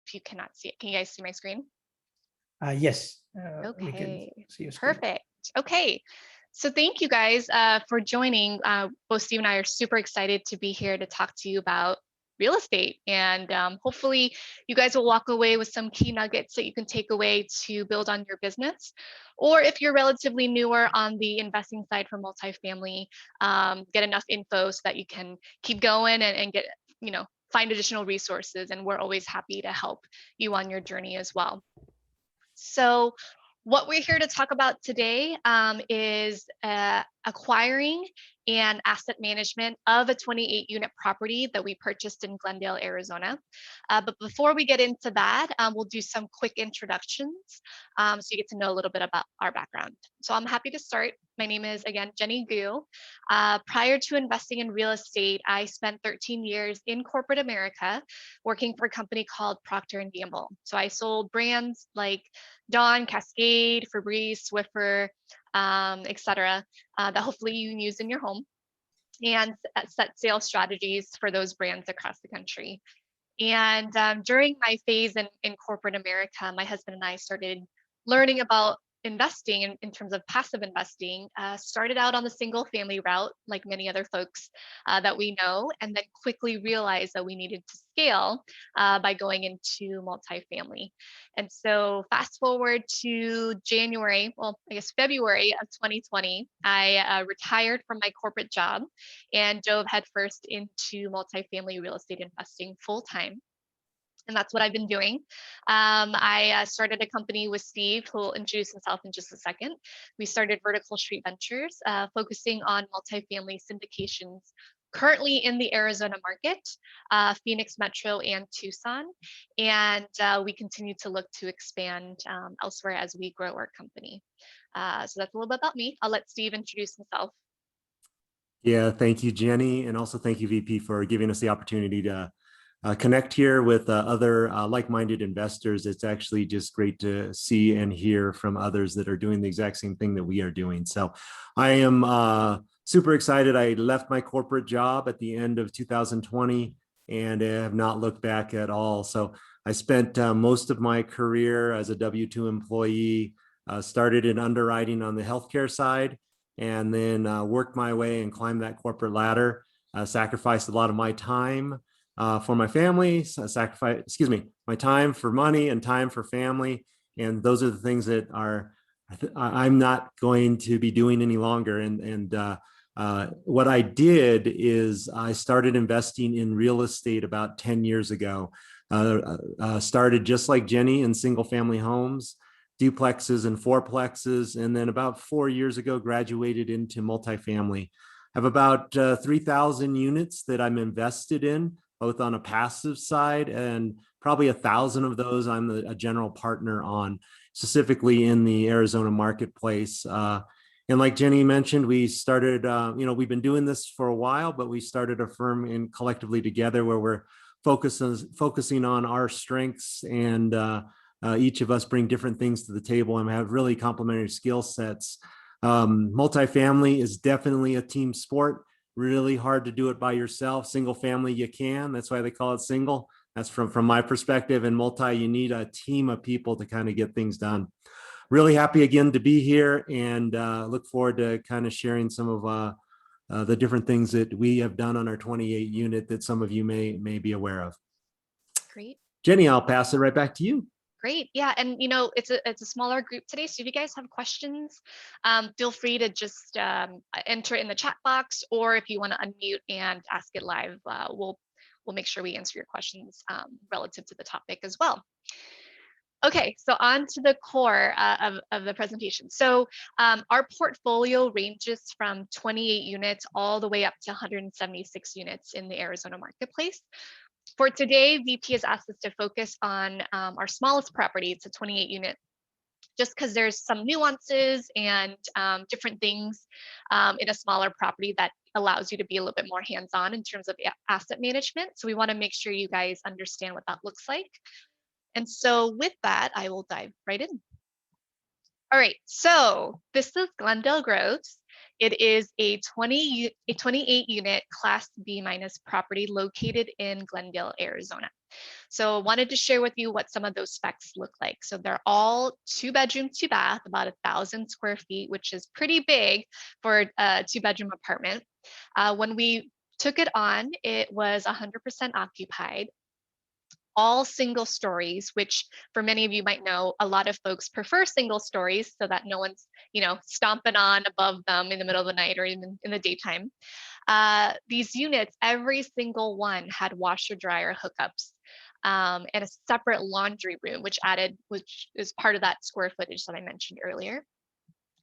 if you cannot see it. Can you guys see my screen? Yes, we can Okay, see your screen. perfect. Okay, so thank you guys for joining. Both Steve and I are super excited to be here to talk to you about real estate. And hopefully you guys will walk away with some key nuggets that you can take away to build on your business. Or if you're relatively newer on the investing side for multifamily, get enough info so that you can keep going and get, find additional resources. And we're always happy to help you on your journey as well. So what we're here to talk about today is acquiring and asset management of a 28 unit property that we purchased in Glendale, Arizona. But before we get into that, we'll do some quick introductions so you get to know a little bit about our background. So I'm happy to start. My name is, again, Jenny Gu. Prior to investing in real estate, I spent 13 years in corporate America working for a company called Procter & Gamble. So I sold brands like Dawn, Cascade, Febreze, Swiffer, etc., that hopefully you can use in your home, and set sales strategies for those brands across the country. And during my phase in corporate America, my husband and I started learning about investing in terms of passive investing. Started out on the single family route, like many other folks that we know, and then quickly realized that we needed to scale by going into multifamily. And so fast forward to January, well, I guess February of 2020, I retired from my corporate job and dove headfirst into multifamily real estate investing full time. And that's what I've been doing. I started a company with Steve, who will introduce himself in just a second. We started Vertical Street Ventures, focusing on multifamily syndications currently in the Arizona market, Phoenix Metro, and Tucson. And we continue to look to expand elsewhere as we grow our company. So that's a little bit about me. I'll let Steve introduce himself. Yeah, thank you, Jenny. And also thank you, VP, for giving us the opportunity to connect here with other like-minded investors. It's actually just great to see and hear from others that are doing the exact same thing that we are doing. So I am super excited. I left my corporate job at the end of 2020 and have not looked back at all. So I spent most of my career as a W-2 employee, started in underwriting on the healthcare side, and then worked my way and climbed that corporate ladder, sacrificed a lot of my time for my family, my time for money and time for family. And those are the things that I'm not going to be doing any longer. And what I did is I started investing in real estate about 10 years ago. Started just like Jenny in single family homes, duplexes and fourplexes. And then about 4 years ago, graduated into multifamily. I have about 3,000 units that I'm invested in, both on a passive side, and probably 1,000 of those I'm a general partner on, specifically in the Arizona marketplace. And like Jenny mentioned, we started, we've been doing this for a while, but we started a firm collectively together where we're focusing on our strengths, and each of us bring different things to the table and have really complementary skill sets. Multifamily is definitely a team sport. Really hard to do it by yourself. Single family, you can. That's why they call it single. That's from my perspective. And multi, you need a team of people to kind of get things done. Really happy again to be here, and look forward to kind of sharing some of the different things that we have done on our 28 unit that some of you may be aware of. Great. Jenny, I'll pass it right back to you. Great. Yeah. And it's a smaller group today. So if you guys have questions, feel free to just enter it in the chat box, or if you want to unmute and ask it live, we'll make sure we answer your questions relative to the topic as well. Okay, so on to the core of the presentation. So our portfolio ranges from 28 units all the way up to 176 units in the Arizona marketplace. For today, VP has asked us to focus on our smallest property. It's a 28 unit, just because there's some nuances and different things in a smaller property that allows you to be a little bit more hands-on in terms of asset management. So we want to make sure you guys understand what that looks like. And so with that, I will dive right in. All right, so this is Glendale Groves. It is a 28 unit Class B- property located in Glendale, Arizona. So wanted to share with you what some of those specs look like. So they're all 2 bedroom, 2 bath, about 1,000 square feet, which is pretty big for a 2 bedroom apartment. When we took it on, it was 100% occupied, all single stories, which for many of you might know, a lot of folks prefer single stories so that no one's, stomping on above them in the middle of the night or even in the daytime. These units, every single one had washer dryer hookups, and a separate laundry room, which is part of that square footage that I mentioned earlier.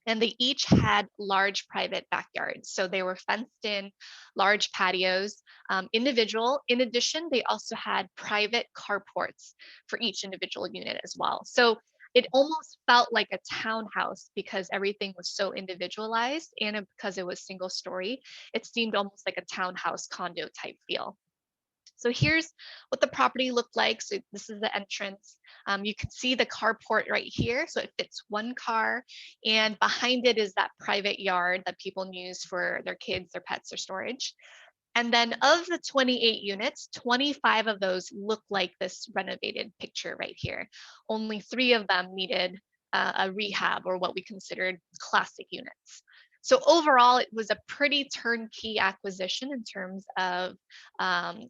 And they each had large private backyards. So they were fenced in, large patios, individual. In addition, they also had private carports for each individual unit as well. So it almost felt like a townhouse because everything was so individualized, and because it was single story, it seemed almost like a townhouse condo type feel. So here's what the property looked like. So this is the entrance. You can see the carport right here. So it fits one car, and behind it is that private yard that people use for their kids, their pets, their storage. And then of the 28 units, 25 of those look like this renovated picture right here. Only 3 of them needed a rehab, or what we considered classic units. So overall, it was a pretty turnkey acquisition in terms of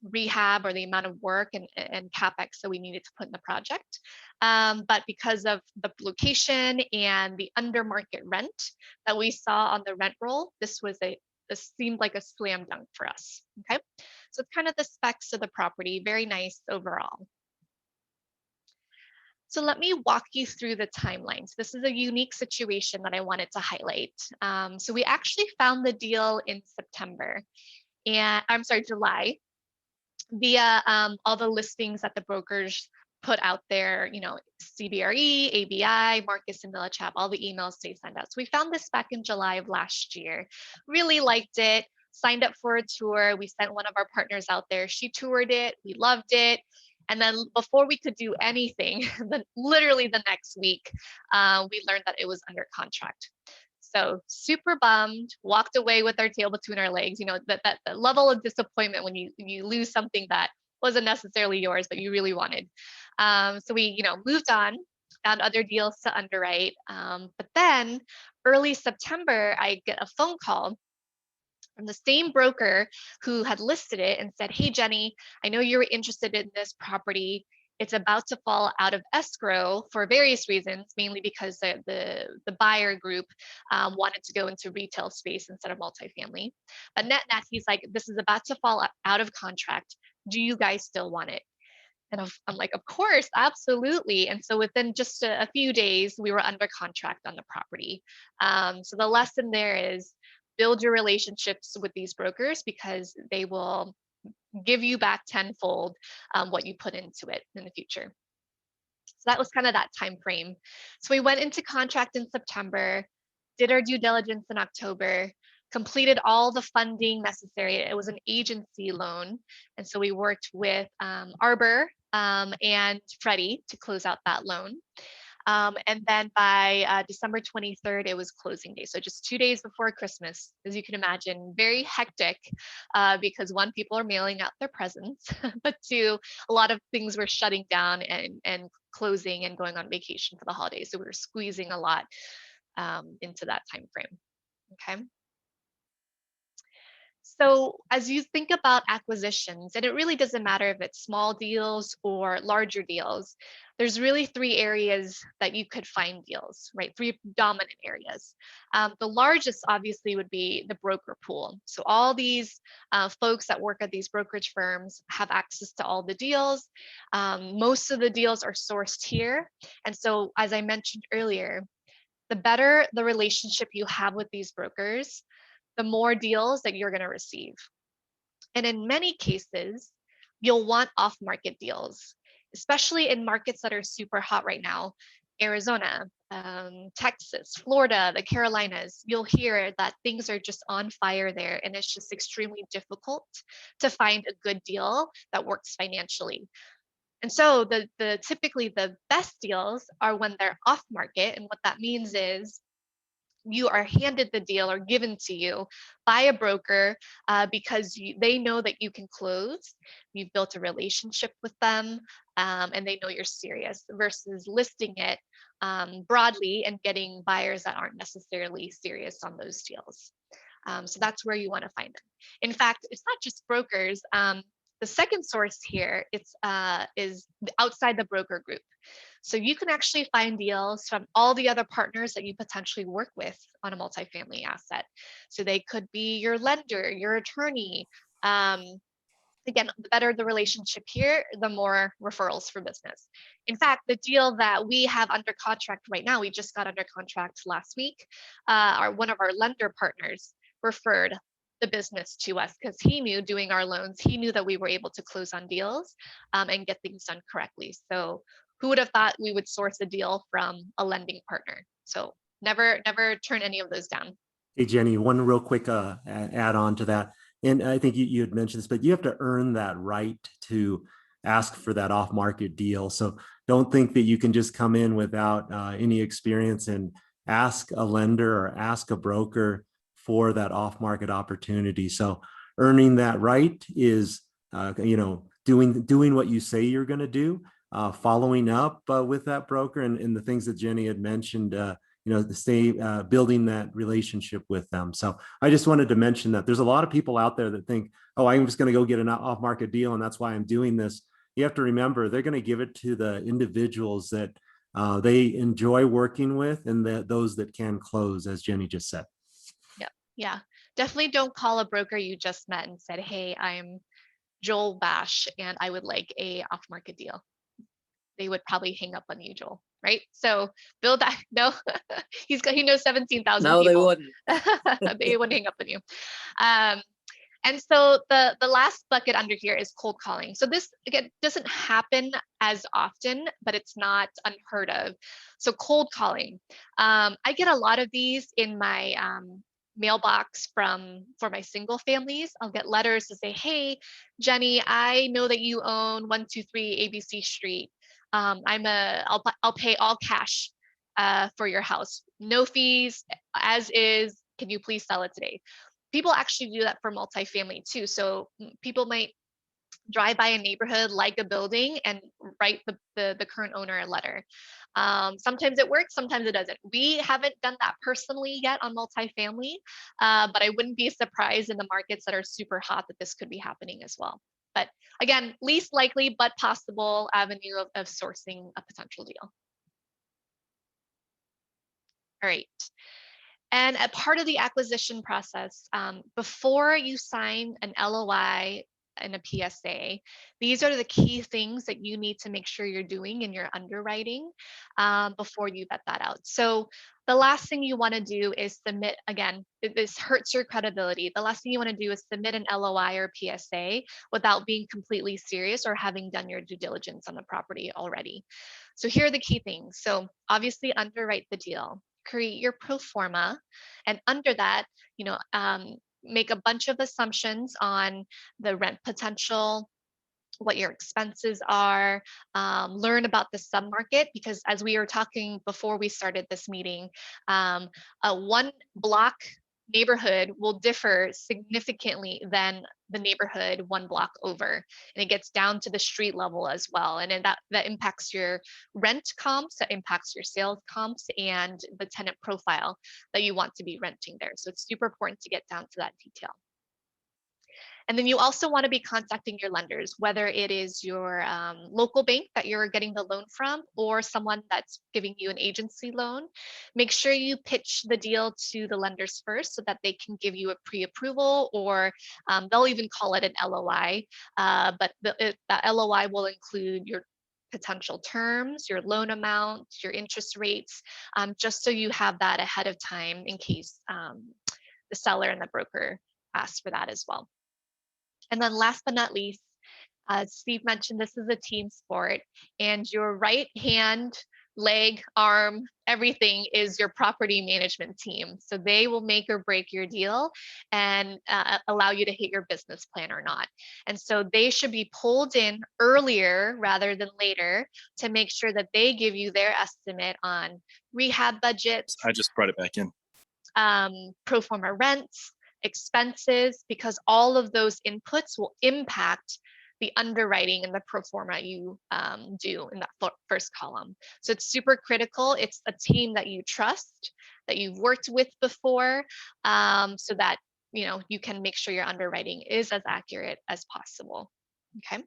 rehab, or the amount of work and CapEx that we needed to put in the project. But because of the location and the under market rent that we saw on the rent roll, this seemed like a slam dunk for us. Okay, so it's kind of the specs of the property, very nice overall. So let me walk you through the timelines. This is a unique situation that I wanted to highlight. So we actually found the deal in September, and I'm sorry, July, via all the listings that the brokers put out there, CBRE, ABI, Marcus and Millichap, all the emails they send out. So we found this back in July of last year, really liked it, signed up for a tour. We sent one of our partners out there. She toured it, we loved it. And then before we could do anything, then literally the next week, we learned that it was under contract. So super bummed, walked away with our tail between our legs. That level of disappointment when you lose something that wasn't necessarily yours, but you really wanted. So we, moved on, found other deals to underwrite. But then early September, I get a phone call from the same broker who had listed it and said, "Hey, Jenny, I know you were interested in this property. It's about to fall out of escrow for various reasons, mainly because the buyer group wanted to go into retail space instead of multifamily. But net, he's like, this is about to fall out of contract. Do you guys still want it?" And I'm like, of course, absolutely. And so within just a few days, we were under contract on the property. So the lesson there is build your relationships with these brokers, because they will give you back tenfold what you put into it in the future. So that was kind of that time frame. So we went into contract in September, did our due diligence in October, completed all the funding necessary. It was an agency loan. And so we worked with Arbor and Freddie to close out that loan. And then by December 23rd, it was closing day. So just 2 days before Christmas, as you can imagine, very hectic because 1, people are mailing out their presents, but 2, a lot of things were shutting down and closing and going on vacation for the holidays. So we were squeezing a lot into that time frame. Okay. So as you think about acquisitions, and it really doesn't matter if it's small deals or larger deals, there's really 3 areas that you could find deals, right? 3 dominant areas. The largest obviously would be the broker pool. So all these folks that work at these brokerage firms have access to all the deals. Most of the deals are sourced here. And so as I mentioned earlier, the better the relationship you have with these brokers, the more deals that you're going to receive. And in many cases, you'll want off market deals, especially in markets that are super hot right now. Arizona, Texas, Florida, the Carolinas, you'll hear that things are just on fire there, and it's just extremely difficult to find a good deal that works financially. And so typically the best deals are when they're off market. And what that means is you are handed the deal or given to you by a broker because they know that you can close. You've built a relationship with them, and they know you're serious, versus listing it broadly and getting buyers that aren't necessarily serious on those deals. So that's where you want to find them. In fact, it's not just brokers. The second source here is outside the broker group. So you can actually find deals from all the other partners that you potentially work with on a multifamily asset. So they could be your lender, your attorney. Again, the better the relationship here, the more referrals for business. In fact, the deal that we have under contract right now, we just got under contract last week. One of our lender partners referred the business to us because he knew, doing our loans, he knew that we were able to close on deals and get things done correctly. So who would have thought we would source a deal from a lending partner? So never turn any of those down. Hey, Jenny, one real quick add on to that. And I think you had mentioned this, but you have to earn that right to ask for that off-market deal. So don't think that you can just come in without any experience and ask a lender or ask a broker for that off-market opportunity. So earning that right is, doing what you say you're going to do, following up with that broker, and the things that Jenny had mentioned. To stay building that relationship with them. So I just wanted to mention that there's a lot of people out there that think, oh, I'm just going to go get an off-market deal and that's why I'm doing this. You have to remember, they're going to give it to the individuals that they enjoy working with and those that can close, as Jenny just said. Yeah. Definitely don't call a broker you just met and said, hey, I'm Joel Bash and I would like a off-market deal. They would probably hang up on you, Joel, right? So build that. No, he knows 17,000 No, people. they wouldn't. They wouldn't hang up on you. And so the last bucket under here is cold calling. So this, again, doesn't happen as often, but it's not unheard of. So cold calling. I get a lot of these in my mailbox for my single families. I'll get letters to say, hey, Jenny, I know that you own 123 ABC Street. I'll pay all cash for your house, no fees, as is. Can you please sell it today? People actually do that for multifamily too. So people might drive by a neighborhood, like a building, and write the current owner a letter. Sometimes it works, sometimes it doesn't. We haven't done that personally yet on multifamily, but I wouldn't be surprised in the markets that are super hot that this could be happening as well. But again, least likely but possible avenue of sourcing a potential deal. All right. And a part of the acquisition process, before you sign an LOI and a PSA, these are the key things that you need to make sure you're doing in your underwriting before you vet that out. So the last thing you want to do is submit, again, this hurts your credibility. The last thing you want to do is submit an LOI or PSA without being completely serious or having done your due diligence on the property already. So here are the key things. So obviously underwrite the deal, create your pro forma, and under that, make a bunch of assumptions on the rent potential, what your expenses are, learn about the submarket, because as we were talking before we started this meeting, a one block neighborhood will differ significantly than the neighborhood one block over, and it gets down to the street level as well, and then that impacts your rent comps, that impacts your sales comps, and the tenant profile that you want to be renting there. So it's super important to get down to that detail. And then you also want to be contacting your lenders, whether it is your local bank that you're getting the loan from or someone that's giving you an agency loan. Make sure you pitch the deal to the lenders first so that they can give you a pre-approval, or they'll even call it an LOI. But the LOI will include your potential terms, your loan amount, your interest rates, just so you have that ahead of time in case the seller and the broker ask for that as well. And then last but not least, Steve mentioned this is a team sport, and your right hand, leg, arm, everything is your property management team. So they will make or break your deal and allow you to hit your business plan or not. And so they should be pulled in earlier rather than later to make sure that they give you their estimate on rehab budgets. I just brought it back in. pro forma rents, expenses, because all of those inputs will impact the underwriting and the pro forma you do in that first column. So it's super critical. It's a team that you trust, that you've worked with before, so that you can make sure your underwriting is as accurate as possible. Okay.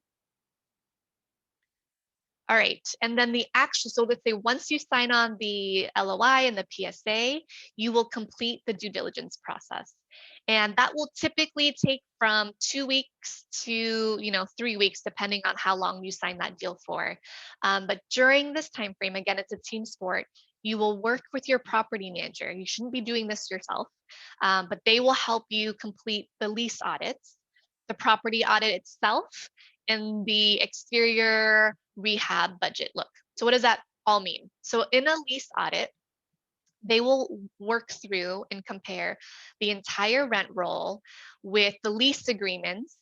All right, and then the actual, so let's say once you sign on the LOI and the PSA, you will complete the due diligence process. And that will typically take from 2 weeks to 3 weeks, depending on how long you sign that deal for. But during this time frame, again, it's a team sport. You will work with your property manager. You shouldn't be doing this yourself, but they will help you complete the lease audits, the property audit itself, and the exterior rehab budget look. So what does that all mean? So in a lease audit, they will work through and compare the entire rent roll with the lease agreements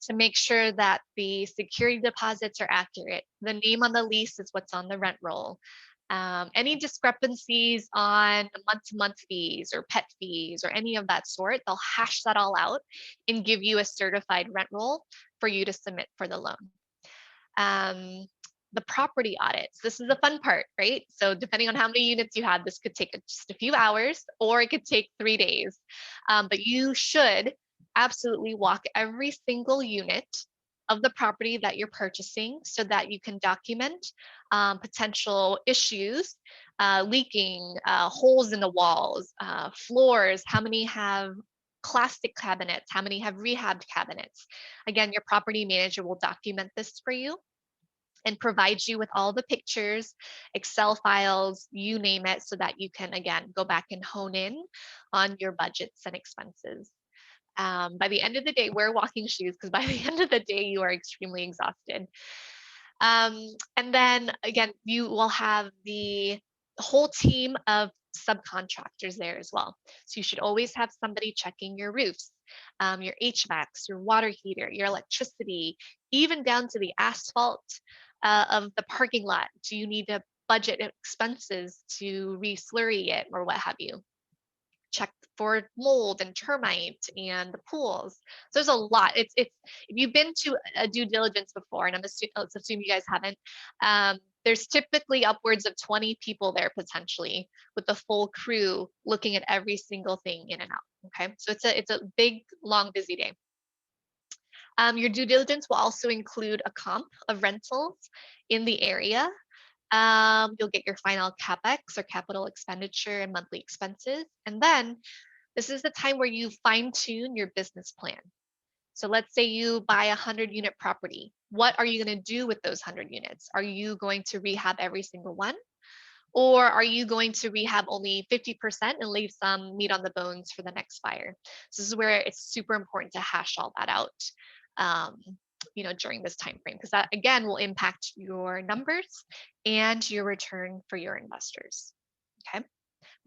to make sure that the security deposits are accurate. The name on the lease is what's on the rent roll. Any discrepancies on month-to-month fees or pet fees or any of that sort, they'll hash that all out and give you a certified rent roll for you to submit for the loan. The property audits, this is the fun part, right? So depending on how many units you have, this could take just a few hours or it could take 3 days. But you should absolutely walk every single unit of the property that you're purchasing so that you can document potential issues, leaking, holes in the walls, floors, how many have classic cabinets, how many have rehabbed cabinets. Again, your property manager will document this for you and provide you with all the pictures, Excel files, you name it, so that you can, again, go back and hone in on your budgets and expenses. By the end of the day, wear walking shoes, because by the end of the day, you are extremely exhausted. And then again, you will have the whole team of subcontractors there as well. So you should always have somebody checking your roofs, your HVACs, your water heater, your electricity, even down to the asphalt of the parking lot. Do you need to budget expenses to re-slurry it or what have you? Check for mold and termite and the pools. So there's a lot. It's if you've been to a due diligence before, and let's assume you guys haven't, there's typically upwards of 20 people there potentially with the full crew looking at every single thing in and out. Okay, so it's a big, long, busy day. Your due diligence will also include a comp of rentals in the area. You'll get your final CapEx or capital expenditure and monthly expenses. And then this is the time where you fine tune your business plan. So let's say you buy a 100-unit property. What are you going to do with those 100 units? Are you going to rehab every single one? Or are you going to rehab only 50% and leave some meat on the bones for the next fire? So this is where it's super important to hash all that out. During this time frame, because that again will impact your numbers and your return for your investors. Okay,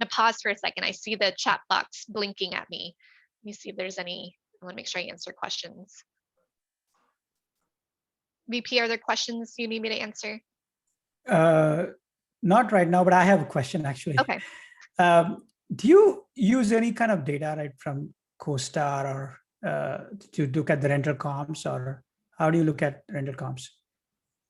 now pause for a second. I see the chat box blinking at me. Let me see if there's any. I want to make sure I answer questions. VP, are there questions you need me to answer? Not right now, but I have a question actually. Okay. Do you use any kind of data right from CoStar or to look at the rental comps, or how do you look at rental comps?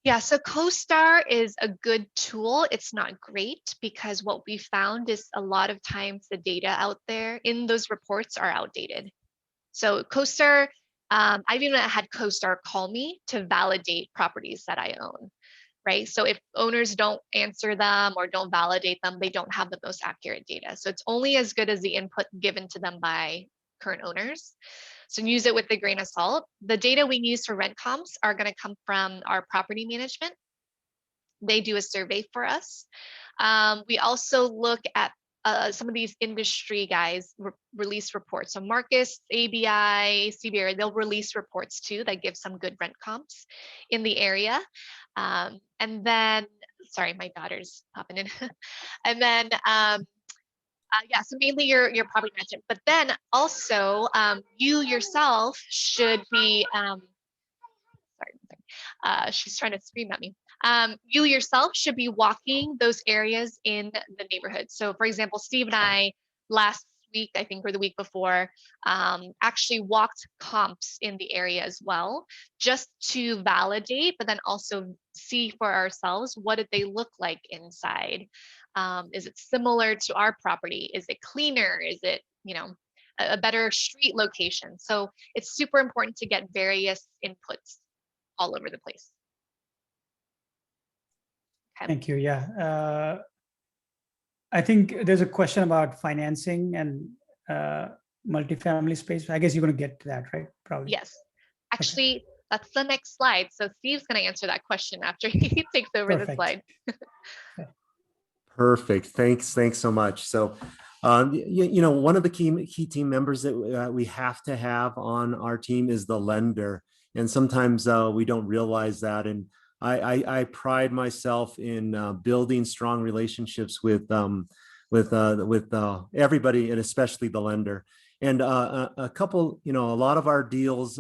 Yeah, so CoStar is a good tool. It's not great because what we found is a lot of times the data out there in those reports are outdated. So CoStar, I've even had CoStar call me to validate properties that I own, right? So if owners don't answer them or don't validate them, they don't have the most accurate data. So it's only as good as the input given to them by current owners. So use it with a grain of salt. The data we use for rent comps are going to come from our property management. They do a survey for us. We also look at some of these industry guys release reports. So Marcus, ABI, CBRE, they'll release reports too that give some good rent comps in the area. And then, sorry, my daughter's popping in. And then, yeah, so mainly your property management, but then also you yourself should be, she's trying to scream at me. You yourself should be walking those areas in the neighborhood. So for example, Steve and I last week, I think, or the week before, actually walked comps in the area as well, just to validate, but then also see for ourselves, what did they look like inside? Is it similar to our property? Is it cleaner? Is it, a better street location? So it's super important to get various inputs all over the place. Okay. Thank you. Yeah. I think there's a question about financing and multifamily space. I guess you're going to get to that, right? Probably. Yes. Actually, that's the next slide. So Steve's going to answer that question after he takes over the slide. Perfect. Thanks so much. So, one of the key team members that we have to have on our team is the lender. And sometimes we don't realize that. And I pride myself in building strong relationships with everybody, and especially the lender. And a lot of our deals,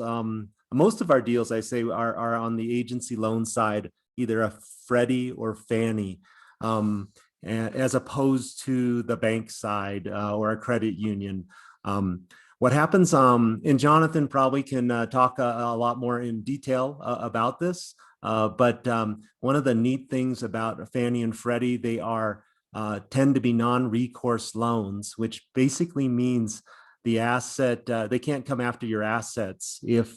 most of our deals, I say, are on the agency loan side, either a Freddie or Fannie, as opposed to the bank side or a credit union. What happens, and Jonathan probably can talk a lot more in detail about this, but one of the neat things about Fannie and Freddie, they tend to be non-recourse loans, which basically means the asset, they can't come after your assets if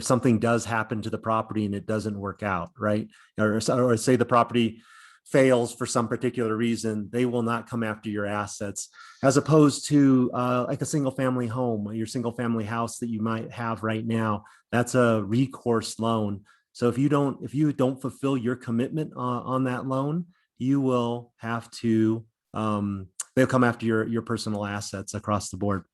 something does happen to the property and it doesn't work out, right? Or say the property fails for some particular reason, they will not come after your assets, as opposed to like a single family home, your single family house that you might have right now. That's a recourse loan. So if you don't fulfill your commitment on that loan, you will have to, they'll come after your personal assets across the board.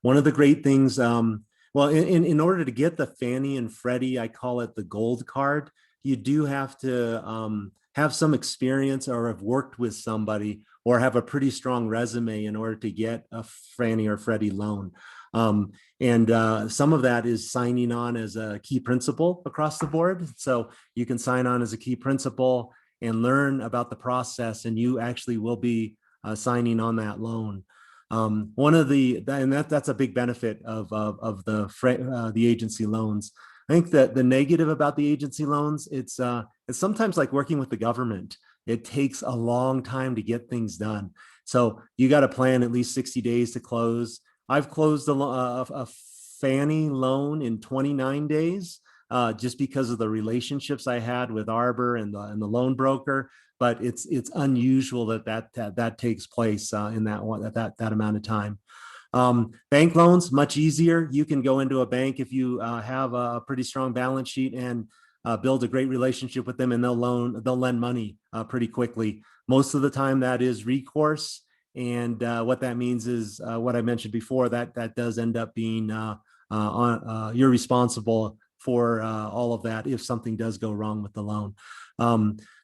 One of the great things, well, in order to get the Fannie and Freddie, I call it the gold card, you do have to have some experience or have worked with somebody or have a pretty strong resume in order to get a Fannie or Freddie loan. And some of that is signing on as a key principal across the board. So you can sign on as a key principal and learn about the process, and you actually will be signing on that loan. That's a big benefit of the agency loans. I think that the negative about the agency loans, it's sometimes like working with the government. It takes a long time to get things done. So you got to plan at least 60 days to close. I've closed a Fannie loan in 29 days just because of the relationships I had with Arbor and the loan broker. But it's unusual that takes place in that amount of time. Bank loans, much easier. You can go into a bank if you have a pretty strong balance sheet and build a great relationship with them, and they'll lend money pretty quickly. Most of the time that is recourse. And what that means is what I mentioned before, that does end up being you're responsible for all of that if something does go wrong with the loan.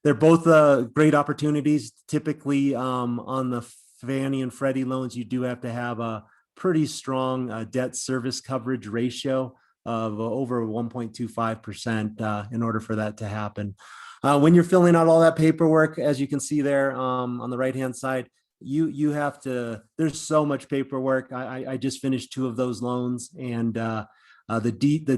They're both great opportunities. Typically on the Fannie and Freddie loans, you do have to have a pretty strong debt service coverage ratio of over 1.25% in order for that to happen. When you're filling out all that paperwork, as you can see there on the right-hand side, you have to, there's so much paperwork. I just finished 2 of those loans, and the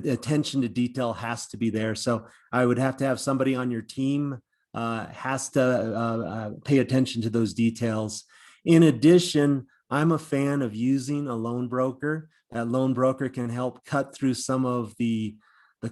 attention to detail has to be there. So I would have to have somebody on your team has to pay attention to those details. In addition, I'm a fan of using a loan broker. That loan broker can help cut through some of the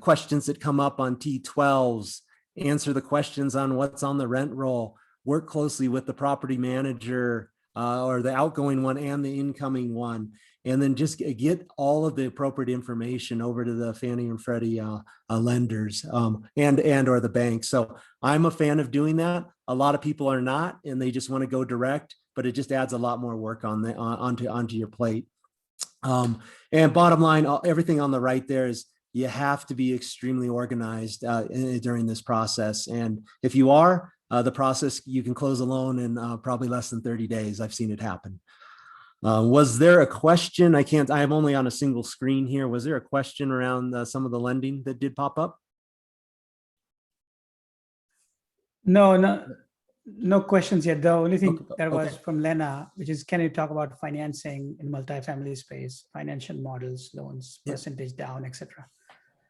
questions that come up on T12s, answer the questions on what's on the rent roll, work closely with the property manager or the outgoing one and the incoming one, and then just get all of the appropriate information over to the Fannie and Freddie lenders and or the bank. So I'm a fan of doing that. A lot of people are not, and they just want to go direct, but it just adds a lot more work onto your plate. And bottom line, everything on the right there is you have to be extremely organized during this process. And if you are, the process, you can close a loan in probably less than 30 days. I've seen it happen. Was there a question? I'm only on a single screen here. Was there a question around some of the lending that did pop up? No, no questions yet. The only thing Okay. that was Okay. from Lena, which is, can you talk about financing in multifamily space, financial models, loans, Yeah. percentage down, etc.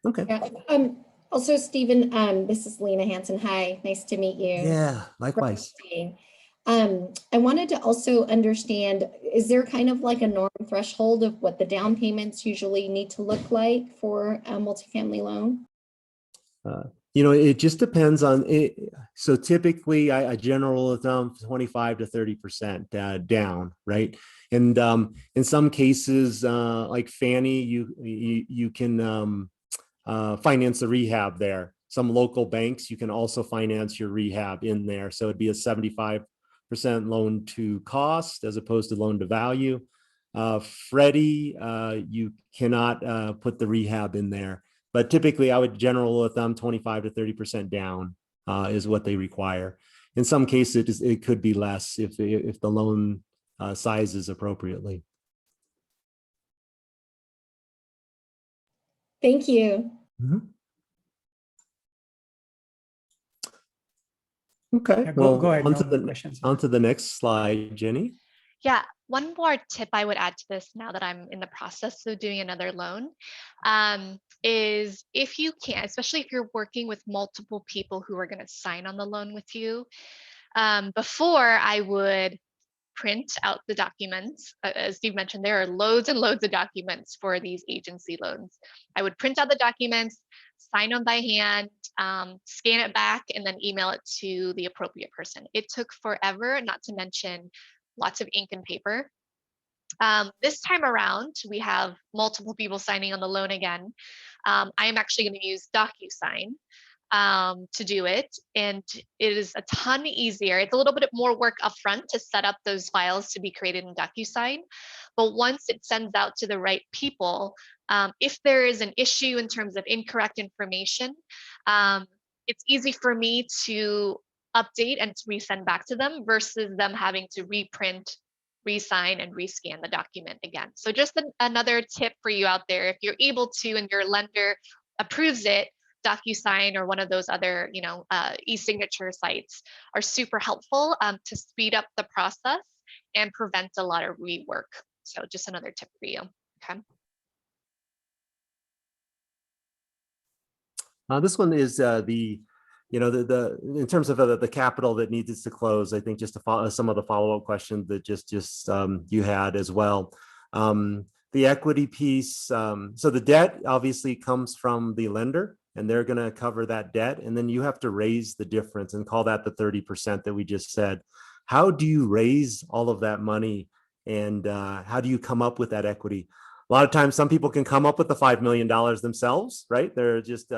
Okay. Yeah. Also, Stephen, this is Lena Hansen. Hi, nice to meet you. Yeah, likewise. I wanted to also understand, is there kind of like a norm threshold of what the down payments usually need to look like for a multifamily loan? It just depends on it. So typically a general rule of thumb, 25 to 30% down, right? And in some cases, like Fannie, you can finance the rehab there. Some local banks, you can also finance your rehab in there. So it'd be a 75% loan to cost as opposed to loan to value. Freddie, you cannot put the rehab in there. But typically, I would general rule of thumb 25 to 30% down is what they require. In some cases, it could be less if the loan sizes appropriately. Thank you. Mm-hmm. Okay, Yeah, well, go ahead. No more questions. on to the next slide, Jenny. Yeah, one more tip I would add to this now that I'm in the process of doing another loan is if you can, especially if you're working with multiple people who are going to sign on the loan with you, before I would print out the documents. As Steve mentioned, there are loads and loads of documents for these agency loans. I would print out the documents, sign them by hand, scan it back, and then email it to the appropriate person. It took forever, not to mention lots of ink and paper. This time around, we have multiple people signing on the loan again. I am actually going to use DocuSign to do it. And it is a ton easier. It's a little bit more work upfront to set up those files to be created in DocuSign. But once it sends out to the right people, if there is an issue in terms of incorrect information, it's easy for me to update and to resend back to them versus them having to reprint, re-sign, and rescan the document again. So just another tip for you out there, if you're able to and your lender approves it, DocuSign or one of those other, e-signature sites are super helpful to speed up the process and prevent a lot of rework. So just another tip for you. Okay. This one is in terms of the capital that needs to close. I think just to follow some of the follow-up questions that just you had as well. The equity piece. So the debt obviously comes from the lender, and they're going to cover that debt, and then you have to raise the difference and call that the 30% that we just said. How do you raise all of that money, and how do you come up with that equity? A lot of times, some people can come up with the $5 million themselves, right? They're just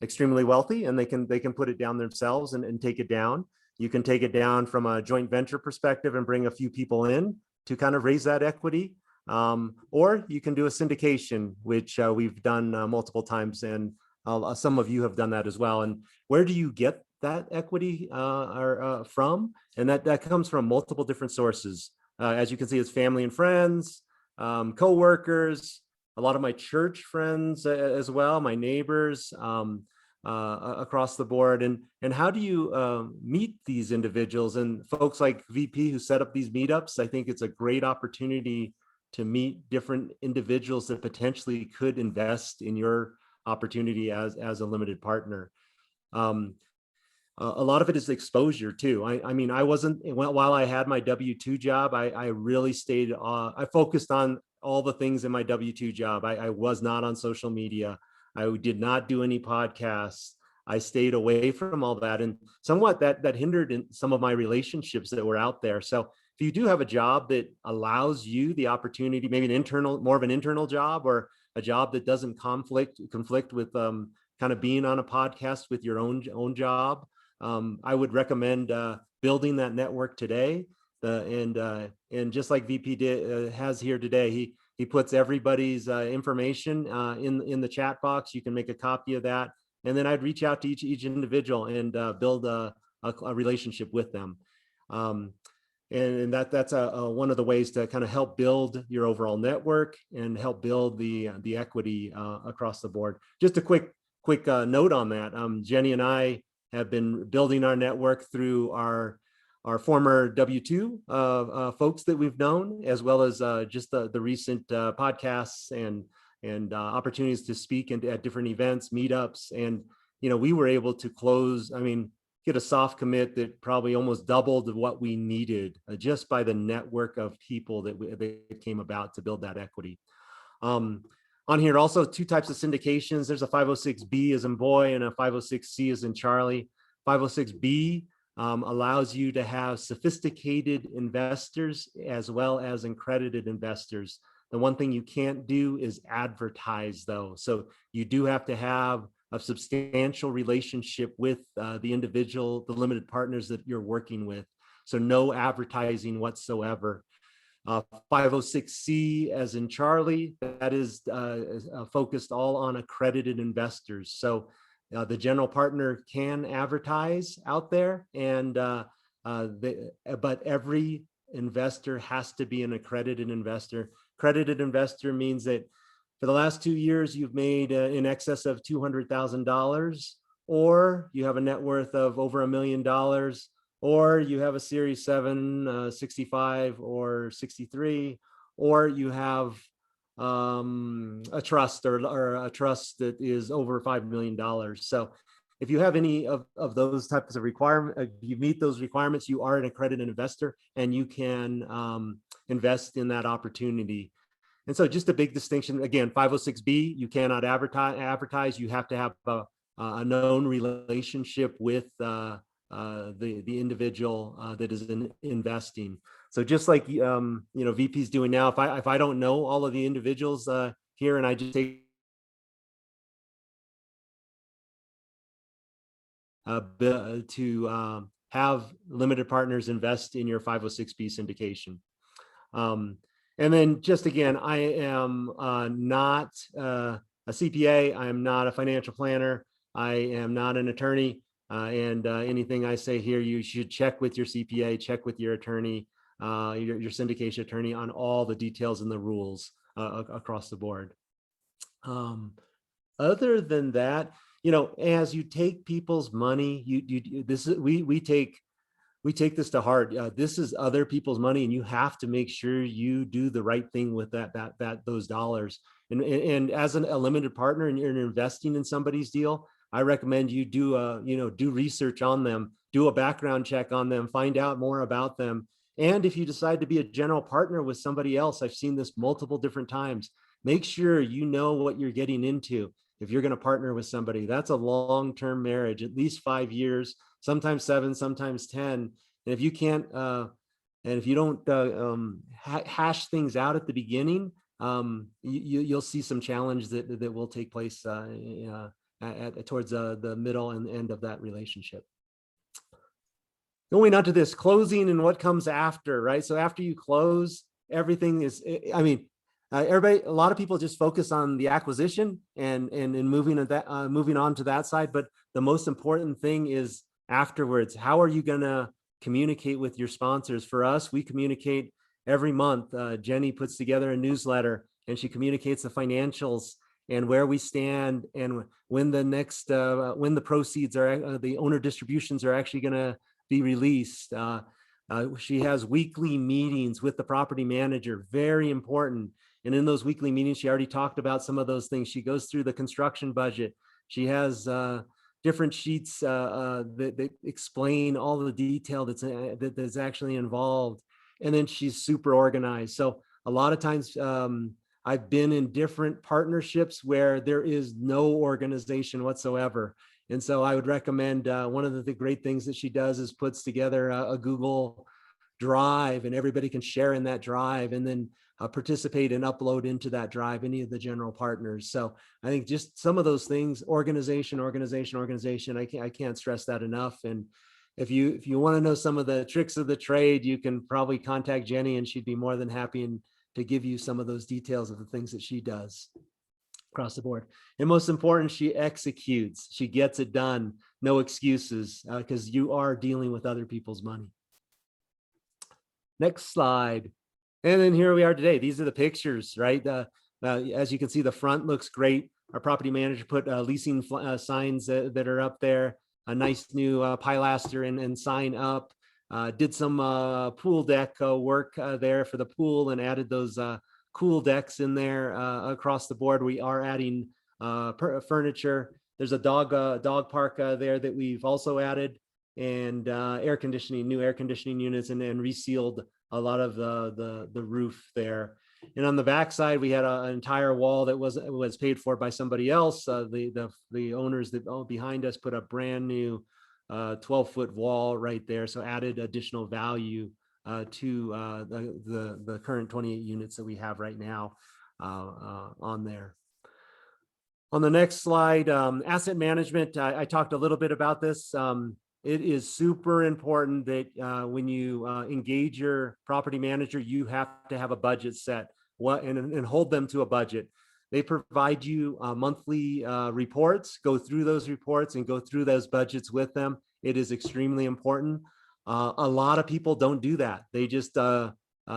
extremely wealthy, and they can put it down themselves and take it down. You can take it down from a joint venture perspective and bring a few people in to kind of raise that equity. Or you can do a syndication, which we've done multiple times, and some of you have done that as well. And where do you get that equity from? And that comes from multiple different sources. As you can see, it's family and friends, co-workers, a lot of my church friends as well, my neighbors across the board. And how do you meet these individuals and folks like VP who set up these meetups? I think it's a great opportunity to meet different individuals that potentially could invest in your opportunity as a limited partner. A lot of it is exposure too. I mean, I wasn't, while I had my W-2 job, I really stayed, I focused on all the things in my W-2 job. I was not on social media. I did not do any podcasts. I stayed away from all that, and somewhat that hindered in some of my relationships that were out there. So if you do have a job that allows you the opportunity, maybe more of an internal job, or a job that doesn't conflict with kind of being on a podcast with your own job, I would recommend building that network today. And just like VP has here today, he puts everybody's information in the chat box. You can make a copy of that, and then I'd reach out to each individual and build a relationship with them. And that's one of the ways to kind of help build your overall network and help build the equity across the board. Just a quick note on that. Jenny and I have been building our network through our former W-2 folks that we've known, as well as just the recent podcasts and opportunities to speak at different events, meetups. And, we were able to close, get a soft commit that probably almost doubled what we needed just by the network of people that came about to build that equity. On here also, two types of syndications. There's a 506B as in boy and a 506C as in Charlie. 506B allows you to have sophisticated investors as well as accredited investors. The one thing you can't do is advertise though. So you do have to have a substantial relationship with the limited partners that you're working with. So no advertising whatsoever. 506C as in Charlie, that is focused all on accredited investors. So the general partner can advertise out there, but every investor has to be an accredited investor. Accredited investor means that for the last 2 years, you've made in excess of $200,000, or you have a net worth of over $1 million, or you have a Series 7, 65 or 63, or you have a trust or a trust that is over $5 million. So if you have any of those types of requirements, you meet those requirements, you are an accredited investor and you can invest in that opportunity. And so just a big distinction, again, 506B, you cannot advertise. You have to have a known relationship with the individual that is investing. So just like VP's doing now, if I don't know all of the individuals here and I just take to have limited partners invest in your 506B syndication. And then just again, I am not a CPA. I am not a financial planner. I am not an attorney. And anything I say here, you should check with your CPA, check with your attorney, your syndication attorney on all the details and the rules across the board. Other than that, as you take people's money, we take this to heart. This is other people's money, and you have to make sure you do the right thing with those dollars. And as a limited partner, and you're investing in somebody's deal, I recommend you do research on them, do a background check on them, find out more about them. And if you decide to be a general partner with somebody else, I've seen this multiple different times. Make sure you know what you're getting into. If you're going to partner with somebody, that's a long-term marriage, at least 5 years, sometimes 7, sometimes 10. And if you can't, and if you don't hash things out at the beginning, you'll see some challenge that will take place towards the middle and end of that relationship. Going on to this closing and what comes after, right? So after you close, everything is, everybody, a lot of people just focus on the acquisition and moving on to that side. But the most important thing is afterwards. How are you going to communicate with your sponsors? For us, we communicate every month. Jenny puts together a newsletter and she communicates the financials and where we stand and when the next when the proceeds are the owner distributions are actually going to be released. She has weekly meetings with the property manager, very important. And in those weekly meetings, she already talked about some of those things. She goes through the construction budget. She has different sheets that explain all the detail that's actually involved. And then she's super organized. So a lot of times I've been in different partnerships where there is no organization whatsoever. And so I would recommend one of the great things that she does is puts together a Google Drive, and everybody can share in that drive and then participate and upload into that drive any of the general partners. So I think just some of those things, organization. I can't stress that enough. And if you want to know some of the tricks of the trade, you can probably contact Jenny and she'd be more than happy to give you some of those details of the things that she does across the board. And most important, she executes, she gets it done, no excuses, because you are dealing with other people's money. Next slide. And then here we are today. These are the pictures, right? As you can see, the front looks great. Our property manager put leasing signs that are up there. a nice new pilaster and sign up. Did some pool deck work there for the pool and added those cool decks in there across the board. We are adding furniture. There's a dog park there that we've also added, and air conditioning, new air conditioning units, and resealed a lot of the roof there. And on the backside, we had an entire wall that was paid for by somebody else. The owners that behind us put a brand new 12-foot wall right there, so added additional value to the current 28 units that we have right now on there. On the next slide, asset management. I talked a little bit about this. It is super important that when you engage your property manager, you have to have a budget set and hold them to a budget. They provide you monthly reports, go through those reports and go through those budgets with them. It is extremely important. A lot of people don't do that. They just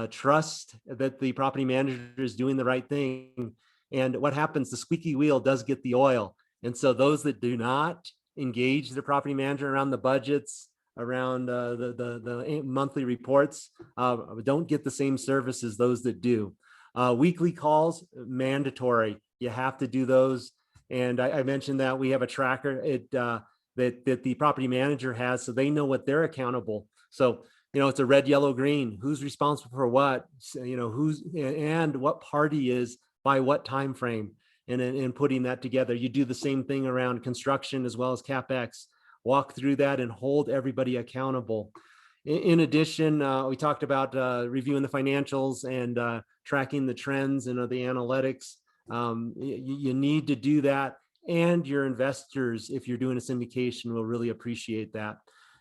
trust that the property manager is doing the right thing. And what happens, the squeaky wheel does get the oil. And so those that do not engage the property manager around the budgets, around the monthly reports, don't get the same service as those that do. Weekly calls, mandatory. You have to do those. And I mentioned that we have a tracker that the property manager has, so they know what they're accountable. So, it's a red, yellow, green. Who's responsible for what? Who's and what party is by what time frame, and putting that together. You do the same thing around construction as well as CapEx. Walk through that and hold everybody accountable. In addition, we talked about reviewing the financials and tracking the trends and the analytics. You need to do that, and your investors, if you're doing a syndication, will really appreciate that.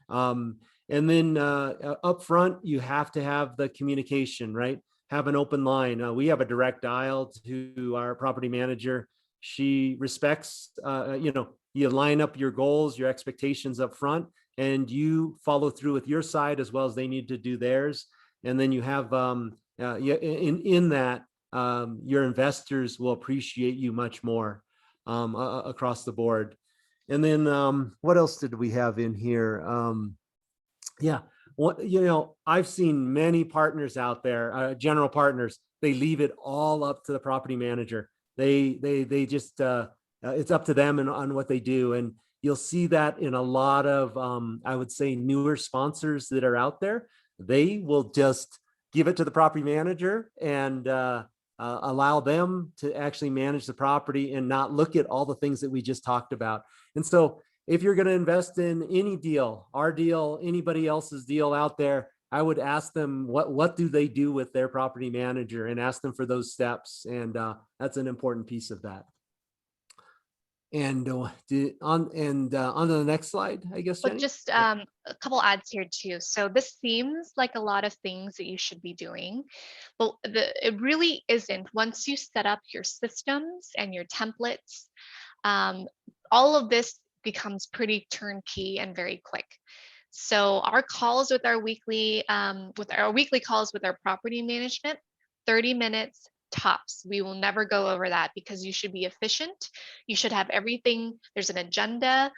And then up front, you have to have the communication, right? Have an open line. We have a direct dial to our property manager. She respects, you line up your goals, your expectations up front, and you follow through with your side as well as they need to do theirs. And then you have, in that, your investors will appreciate you much more across the board. And then what else did we have in here? I've seen many partners out there, general partners, they leave it all up to the property manager. They just, it's up to them and on what they do. And you'll see that in a lot of, I would say, newer sponsors that are out there. They will just give it to the property manager and allow them to actually manage the property and not look at all the things that we just talked about. And so if you're going to invest in any deal, our deal, anybody else's deal out there, I would ask them what do they do with their property manager, and ask them for those steps. And that's an important piece of that. And on to the next slide, I guess. But just a couple ads here too. So this seems like a lot of things that you should be doing, but it really isn't. Once you set up your systems and your templates, all of this becomes pretty turnkey and very quick. So our calls with our weekly calls with our property management, 30 minutes tops. We will never go over that, because you should be efficient. You should have everything. There's an agenda.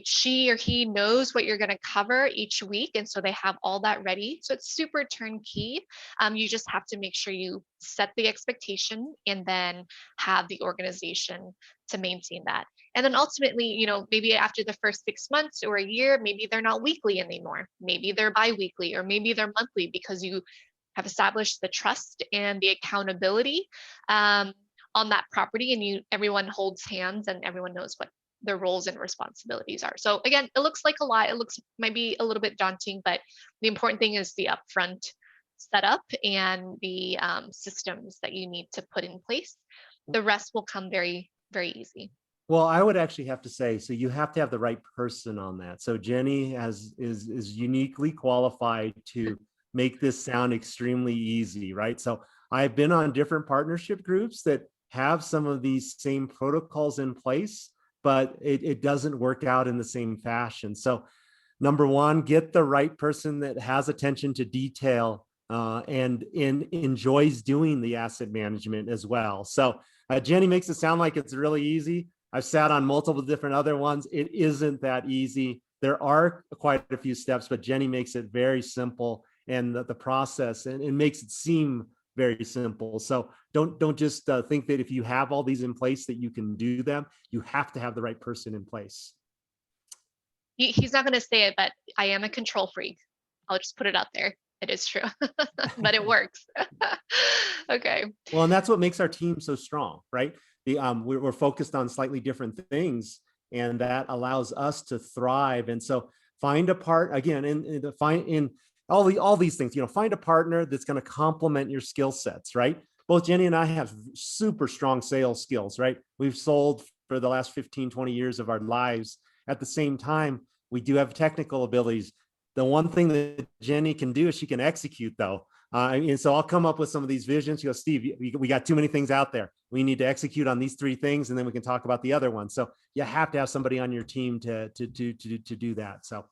She or he knows what you're going to cover each week, and so they have all that ready. So it's super turnkey. You just have to make sure you set the expectation and then have the organization to maintain that. And then ultimately, maybe after the first 6 months or a year, maybe they're not weekly anymore. Maybe they're bi-weekly, or maybe they're monthly, because you have established the trust and the accountability on that property, and everyone holds hands and everyone knows what their roles and responsibilities are. So again, it looks like a lot. It might be a little bit daunting, but the important thing is the upfront setup and the systems that you need to put in place. The rest will come very, very easy. Well, I would actually have to say, so you have to have the right person on that. So Jenny is uniquely qualified to make this sound extremely easy, right? So I've been on different partnership groups that have some of these same protocols in place, but it doesn't work out in the same fashion. So number one, get the right person that has attention to detail and enjoys doing the asset management as well. So Jenny makes it sound like it's really easy. I've sat on multiple different other ones. It isn't that easy. There are quite a few steps, but Jenny makes it very simple, and the process, and it makes it seem very simple. So don't just think that if you have all these in place that you can do them. You have to have the right person in place. He's not going to say it, but I am a control freak. I'll just put it out there. It is true, but it works. Okay. Well, and that's what makes our team so strong, right? We're focused on slightly different things, and that allows us to thrive. And so find a part again in all these things, find a partner that's going to complement your skill sets, right? Both Jenny and I have super strong sales skills, right? We've sold for the last 15, 20 years of our lives. At the same time, we do have technical abilities. The one thing that Jenny can do is she can execute, though. And so I'll come up with some of these visions. She goes, Steve, we got too many things out there. We need to execute on these 3 things, and then we can talk about the other ones. So you have to have somebody on your team to do that. So,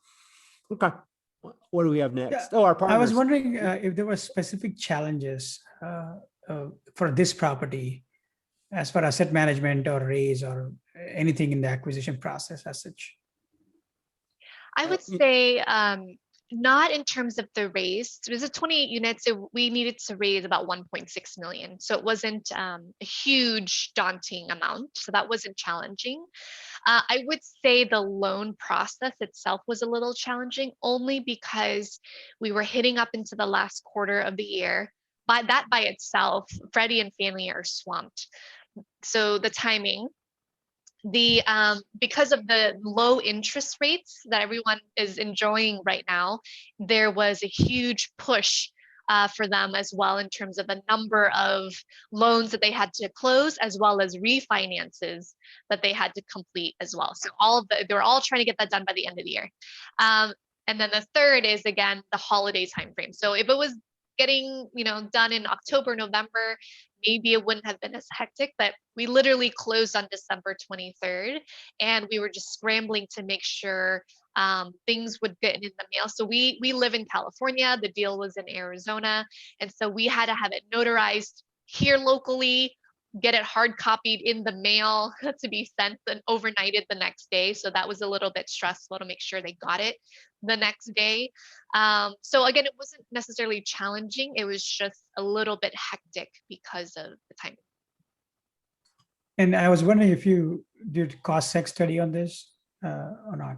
okay, what do we have next? Yeah, our partners. I was wondering if there were specific challenges for this property as far as asset management or raise or anything in the acquisition process as such. I would say not in terms of the raise. It was a 28 units. So we needed to raise about 1.6 million. So it wasn't a huge daunting amount. So that wasn't challenging. I would say the loan process itself was a little challenging only because we were hitting up into the last quarter of the year. By itself, Freddie and Fannie are swamped. So the timing, because of the low interest rates that everyone is enjoying right now, there was a huge push for them as well in terms of the number of loans that they had to close, as well as refinances that they had to complete as well. So they were all trying to get that done by the end of the year. And then the third is, again, the holiday timeframe. So if it was getting done in October, November, maybe it wouldn't have been as hectic, but we literally closed on December 23rd, and we were just scrambling to make sure things would get in the mail. So we live in California, the deal was in Arizona, and so we had to have it notarized here locally, get it hard copied in the mail to be sent and overnighted the next day. So that was a little bit stressful to make sure they got it the next day. So again, it wasn't necessarily challenging. It was just a little bit hectic because of the timing. And I was wondering if you did cost seg study on this or not.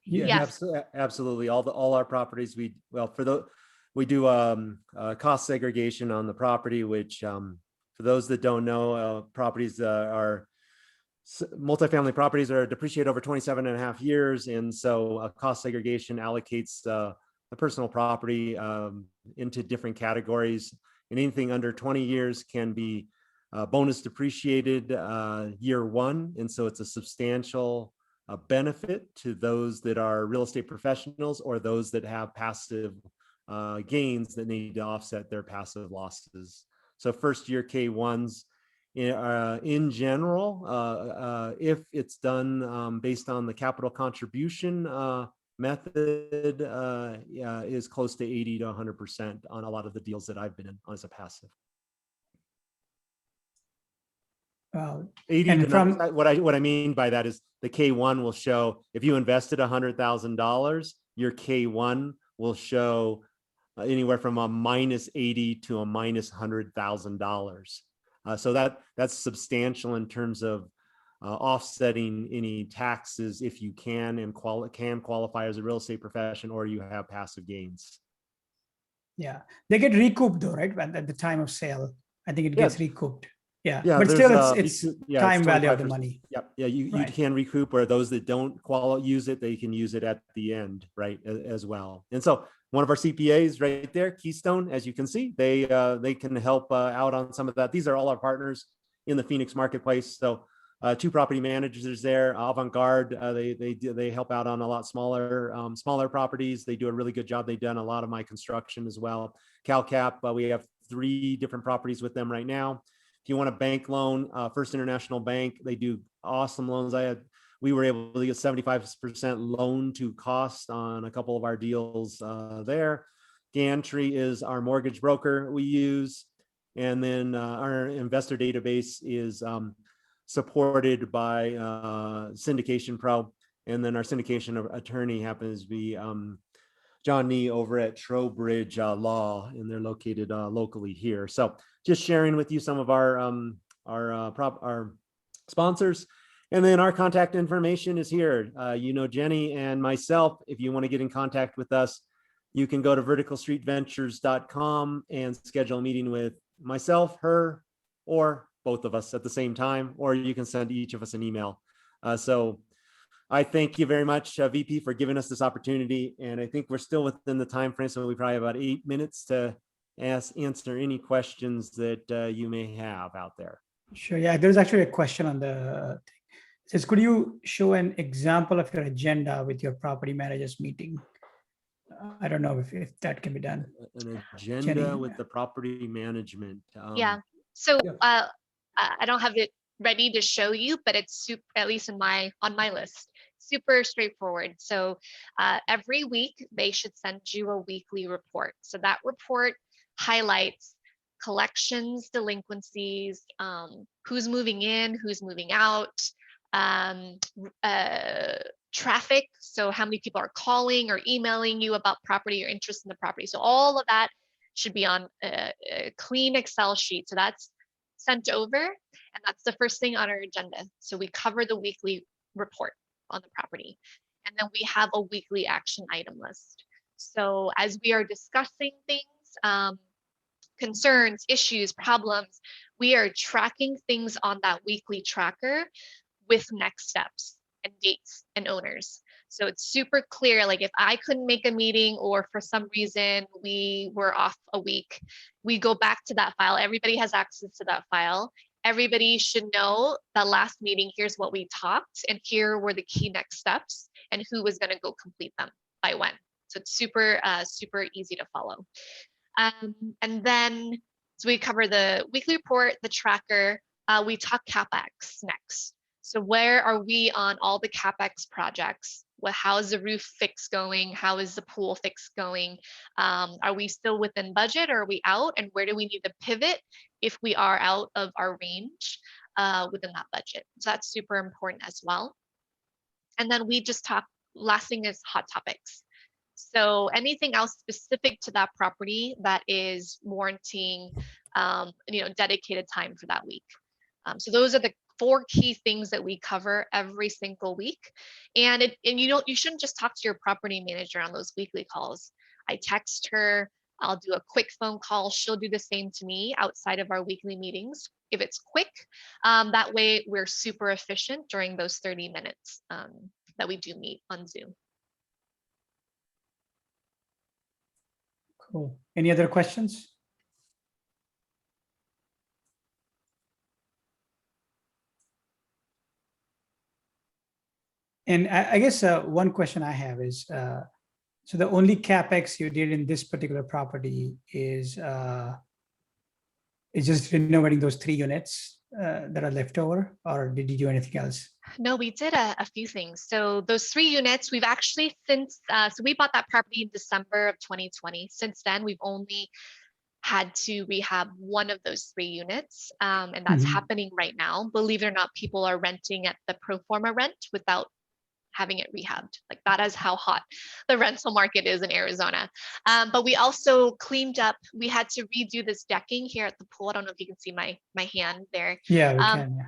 Yeah, Yes. absolutely. All our properties, we do cost segregation on the property, which for those that don't know, multifamily properties are depreciated over 27 and a half years. And so cost segregation allocates the personal property into different categories, and anything under 20 years can be bonus depreciated year 1. And so it's a substantial benefit to those that are real estate professionals or those that have passive gains that need to offset their passive losses. So first year K1s, in general, if it's done based on the capital contribution method, is close to 80 to 100% on a lot of the deals that I've been in as a passive. 80 to what I mean by that is the K1 will show if you invested $100,000, your K1 will show anywhere from a -80 to a -$100,000. So that's substantial in terms of offsetting any taxes if you can and can qualify as a real estate profession or you have passive gains. Yeah, they get recouped though, right? At the time of sale, I think it gets recouped. Yeah, yeah, but still it's time value of the money. Yep. Yeah, you can recoup, or those that don't use it, they can use it at the end, right, as well. And so one of our CPAs right there, Keystone, as you can see, they can help out on some of that. These are all our partners in the Phoenix marketplace. So 2 property managers there, Avant-Garde, they help out on a lot smaller properties. They do a really good job. They've done a lot of my construction as well. CalCap, we have 3 different properties with them right now. If you want a bank loan, First International Bank, they do awesome loans. We were able to get 75% loan to cost on a couple of our deals there. Gantry is our mortgage broker we use. And then our investor database is supported by Syndication Pro. And then our syndication attorney happens to be John Nee over at Trowbridge Law, and they're located locally here. So just sharing with you some of our sponsors. And then our contact information is here. Jenny and myself, if you want to get in contact with us, you can go to verticalstreetventures.com and schedule a meeting with myself, her, or both of us at the same time, or you can send each of us an email. So I thank you very much, VP, for giving us this opportunity. And I think we're still within the time frame, so we probably have about 8 minutes to answer any questions that you may have out there. Sure. Yeah, there's actually a question on the thing. It says, could you show an example of your agenda with your property managers meeting? I don't know if that can be done. An agenda Jenny, with the property management. Yeah. So Yeah. I don't have it ready to show you, but it's at least on my list, super straightforward. So every week they should send you a weekly report. So that report highlights collections, delinquencies, who's moving in, who's moving out, traffic. So how many people are calling or emailing you about property or interest in the property. So all of that should be on a clean Excel sheet. So that's sent over, and that's the first thing on our agenda. So we cover the weekly report on the property, and then we have a weekly action item list. So as we are discussing things, concerns, issues, problems, we are tracking things on that weekly tracker with next steps and dates and owners. So it's super clear, like if I couldn't make a meeting or for some reason we were off a week, we go back to that file. Everybody has access to that file. Everybody should know the last meeting, here's what we talked, and here were the key next steps and who was going to go complete them by when. So it's super, super easy to follow. And then, so we cover the weekly report, the tracker, we talk CapEx next. So where are we on all the CapEx projects? How is the roof fix going? How is the pool fix going? Are we still within budget or are we out? And where do we need to pivot if we are out of our range within that budget? So that's super important as well. And then we just talk, last thing is hot topics. So anything else specific to that property that is warranting, dedicated time for that week. So those are the 4 key things that we cover every single week. And you shouldn't just talk to your property manager on those weekly calls. I text her, I'll do a quick phone call. She'll do the same to me outside of our weekly meetings. If it's quick, that way we're super efficient during those 30 minutes that we do meet on Zoom. Cool. Any other questions? And I guess one question I have is, so the only CapEx you did in this particular property is just renovating those 3 units that are left over, or did you do anything else? No, we did a few things. So those 3 units, we've actually since, so we bought that property in December of 2020. Since then, we've only had to rehab 1 of those 3 units. And that's happening right now. Believe it or not, people are renting at the pro forma rent without having it rehabbed. Like that is how hot the rental market is in Arizona. But we also cleaned up, we had to redo this decking here at the pool. I don't know if you can see my hand there. Yeah, we can, yeah.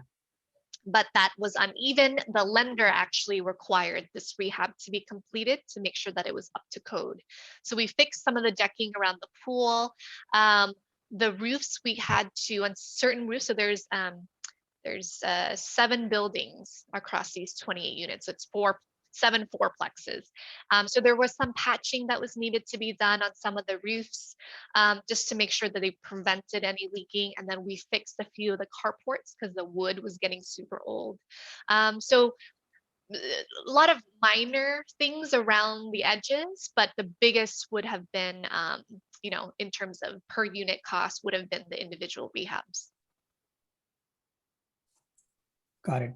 But that was uneven. The lender actually required this rehab to be completed to make sure that it was up to code. So we fixed some of the decking around the pool. The roofs we had to, on certain roofs, so there's 7 buildings across these 28 units. It's 7 fourplexes. So there was some patching that was needed to be done on some of the roofs, just to make sure that they prevented any leaking. And then we fixed a few of the carports because the wood was getting super old. So a lot of minor things around the edges, but the biggest would have been, in terms of per unit cost would have been the individual rehabs. Got it.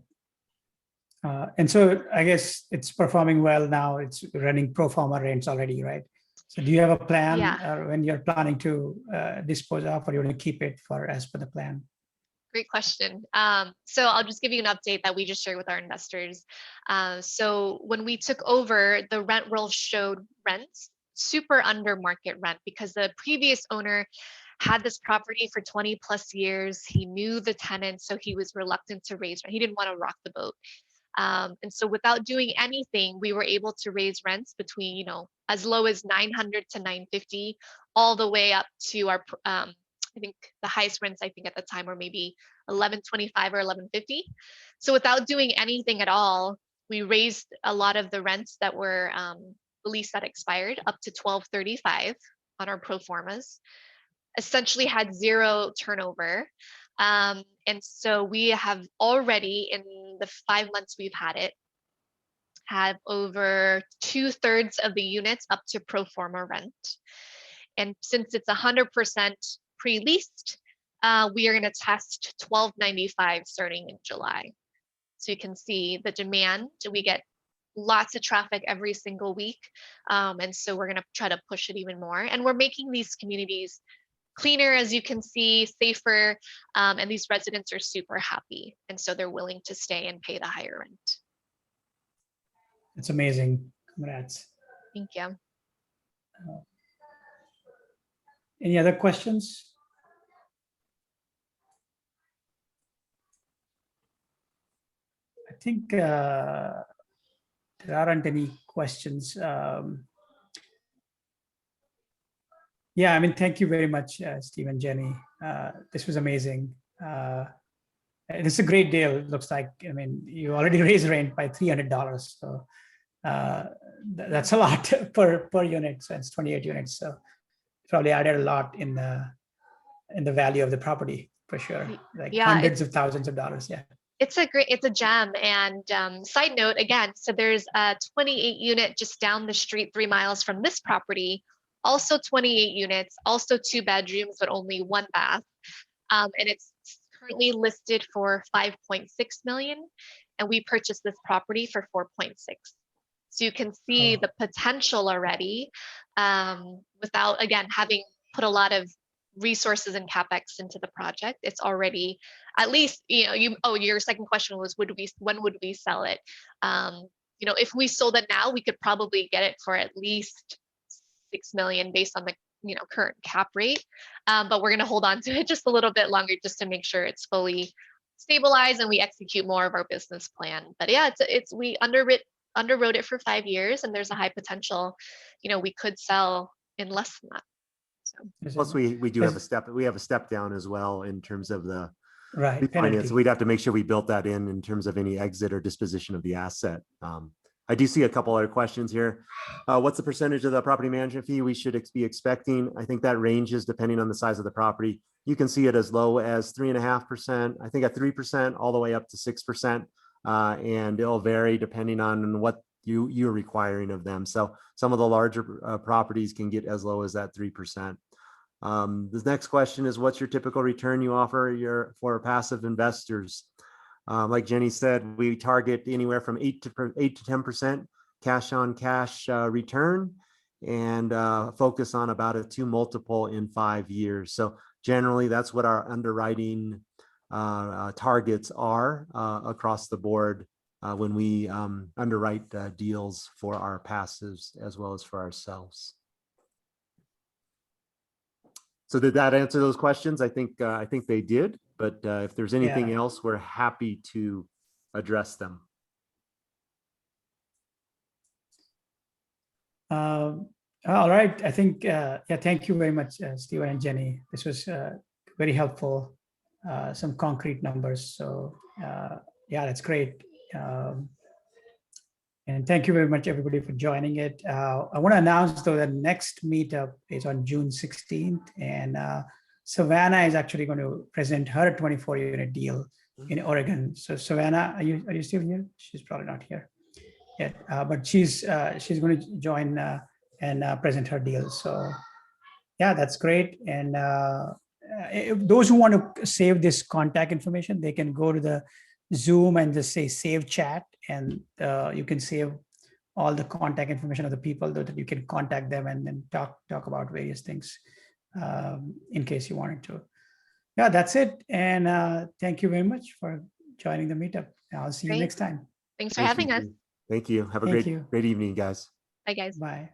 And so I guess it's performing well now. It's running pro forma rents already, right? So do you have a plan when you're planning to dispose of, or you want to keep it for as per the plan? great question. So I'll just give you an update that we just shared with our investors. So when we took over, the rent roll showed rents super under market rent because the previous owner had this property for 20 plus years. He knew the tenants, so he was reluctant to raise rent. He didn't want to rock the boat. And so without doing anything, we were able to raise rents between, as low as 900 to 950, all the way up to our, I think the highest rents I think at the time were maybe 1125 or 1150. So without doing anything at all, we raised a lot of the rents that were the lease that expired up to 1235 on our pro formas. Essentially had zero turnover. And so we have already, in the 5 months we've had it, have over 2/3 of the units up to pro forma rent. And since it's 100% pre-leased, we are going to test 1295 starting in July. So you can see the demand. We get lots of traffic every single week. And so we're going to try to push it even more. And we're making these communities cleaner, as you can see, safer, and these residents are super happy. And so they're willing to stay and pay the higher rent. It's amazing. Congrats. Thank you. Any other questions? I think there aren't any questions. Yeah, I mean, thank you very much, Steve and Jenny. This was amazing. It's a great deal, it looks like. I mean, you already raised rent by $300. So that's a lot per unit. So it's 28 units. So probably added a lot in the value of the property for sure. Like hundreds of thousands of dollars. Yeah. It's a gem. And side note again, so there's a 28 unit just down the street, 3 miles from this property. Also 28 units, also 2 bedrooms, but only 1 bath. And it's currently listed for 5.6 million. And we purchased this property for 4.6. So you can see the potential already, without, again, having put a lot of resources and CapEx into the project. It's already, at least, your second question was, when would we sell it? If we sold it now, we could probably get it for at least 6 million based on the current cap rate, but we're going to hold on to it just a little bit longer just to make sure it's fully stabilized and we execute more of our business plan. But yeah, we underwrote it for 5 years, and there's a high potential we could sell in less than that. So plus we do have a step down as well in terms of the refinance. We'd have to make sure we built that in terms of any exit or disposition of the asset. I do see a couple other questions here. What's the percentage of the property management fee we should be expecting? I think that ranges depending on the size of the property. You can see it as low as 3.5%, I think at 3%, all the way up to 6%. And it'll vary depending on what you're requiring of them. So some of the larger properties can get as low as that 3%. The next question is, what's your typical return you offer for passive investors? Like Jenny said, we target anywhere from 8 to 10% cash on cash return, and focus on about a 2 multiple in 5 years. So generally, that's what our underwriting targets are across the board when we underwrite deals for our passives as well as for ourselves. So did that answer those questions? I think they did, but if there's anything else, we're happy to address them. All right. I think, thank you very much, Steven and Jenny. This was very helpful. Some concrete numbers. So that's great. And thank you very much, everybody, for joining it. I want to announce, though, that next meetup is on June 16th, and Savannah is actually going to present her 24-unit deal in Oregon. So Savannah, are you still here? She's probably not here yet, but she's going to join and present her deal. So yeah, that's great. And those who want to save this contact information, they can go to the Zoom and just say save chat, and you can save all the contact information of the people that you can contact them and then talk about various things in case you wanted to. yeah, that's it. And thank you very much for joining the meetup. I'll see you Great. next time. Thanks for Thanks, having us. VP. Thank you. Have a Thank great, you. great evening, guys. Bye, guys. Bye.